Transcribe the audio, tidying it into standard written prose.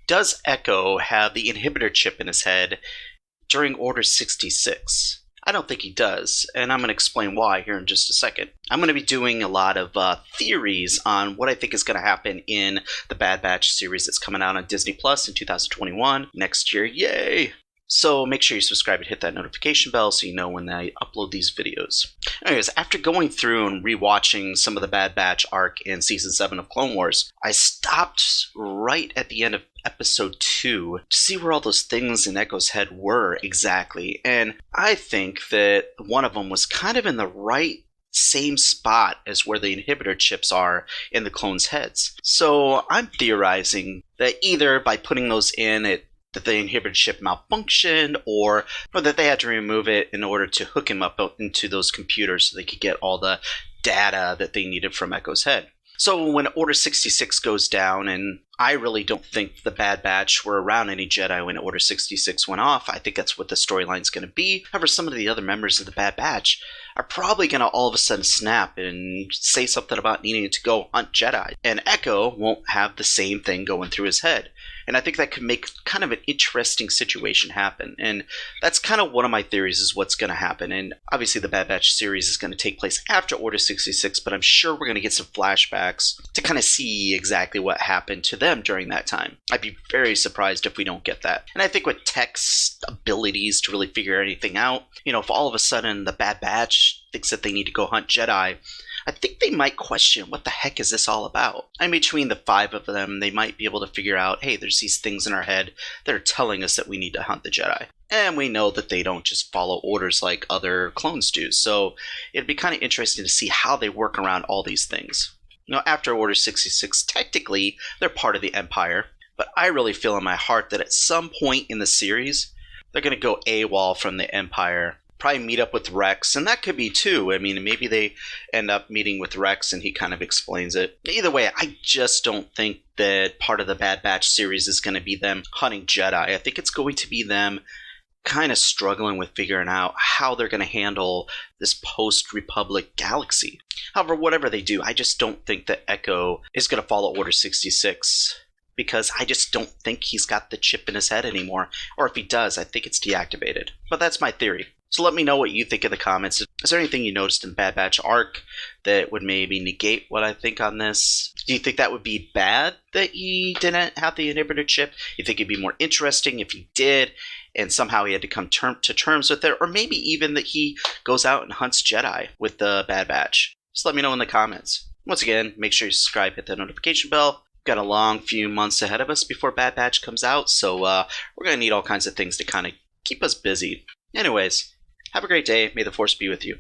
Does Echo have the inhibitor chip in his head during Order 66? I don't think he does, and I'm going to explain why here in just a second. I'm going to be doing a lot of theories on what I think is going to happen in the Bad Batch series that's coming out on Disney Plus in 2021, next year, yay! So make sure you subscribe and hit that notification bell so you know when I upload these videos. Anyways, after going through and rewatching some of the Bad Batch arc in Season 7 of Clone Wars, I stopped right at the end of Episode 2 to see where all those things in Echo's head were exactly. And I think that one of them was kind of in the right same spot as where the inhibitor chips are in the clones' heads. So I'm theorizing that either by putting those in, that the inhibitor chip malfunctioned, or that they had to remove it in order to hook him up into those computers so they could get all the data that they needed from Echo's head. So when Order 66 goes down, and I really don't think the Bad Batch were around any Jedi when Order 66 went off. I think that's what the storyline's going to be. However, some of the other members of the Bad Batch are probably going to all of a sudden snap and say something about needing to go hunt Jedi. And Echo won't have the same thing going through his head. And I think that could make kind of an interesting situation happen. And that's kind of one of my theories is what's going to happen. And obviously the Bad Batch series is going to take place after Order 66, but I'm sure we're going to get some flashbacks to kind of see exactly what happened to them during that time. I'd be very surprised if we don't get that. And I think with Tech's abilities to really figure anything out, if all of a sudden the Bad Batch thinks that they need to go hunt Jedi, I think they might question what the heck is this all about. And between the 5 of them, they might be able to figure out, hey, there's these things in our head that are telling us that we need to hunt the Jedi. And we know that they don't just follow orders like other clones do. So it'd be kind of interesting to see how they work around all these things. After Order 66, technically, they're part of the Empire. But I really feel in my heart that at some point in the series, they're going to go AWOL from the Empire. Probably meet up with Rex, and that could be too. I mean, maybe they end up meeting with Rex and he kind of explains it. Either way, I just don't think that part of the Bad Batch series is going to be them hunting Jedi. I think it's going to be them kind of struggling with figuring out how they're going to handle this post-Republic galaxy. However, whatever they do, I just don't think that Echo is going to follow Order 66. Because I just don't think he's got the chip in his head anymore. Or if he does, I think it's deactivated. But that's my theory. So let me know what you think in the comments. Is there anything you noticed in Bad Batch arc that would maybe negate what I think on this? Do you think that would be bad that he didn't have the inhibitor chip? You think it'd be more interesting if he did and somehow he had to come to terms with it? Or maybe even that he goes out and hunts Jedi with the Bad Batch? Just let me know in the comments. Once again, make sure you subscribe, hit that notification bell. Got a long few months ahead of us before Bad Batch comes out, so we're going to need all kinds of things to kind of keep us busy. Anyways, have a great day. May the Force be with you.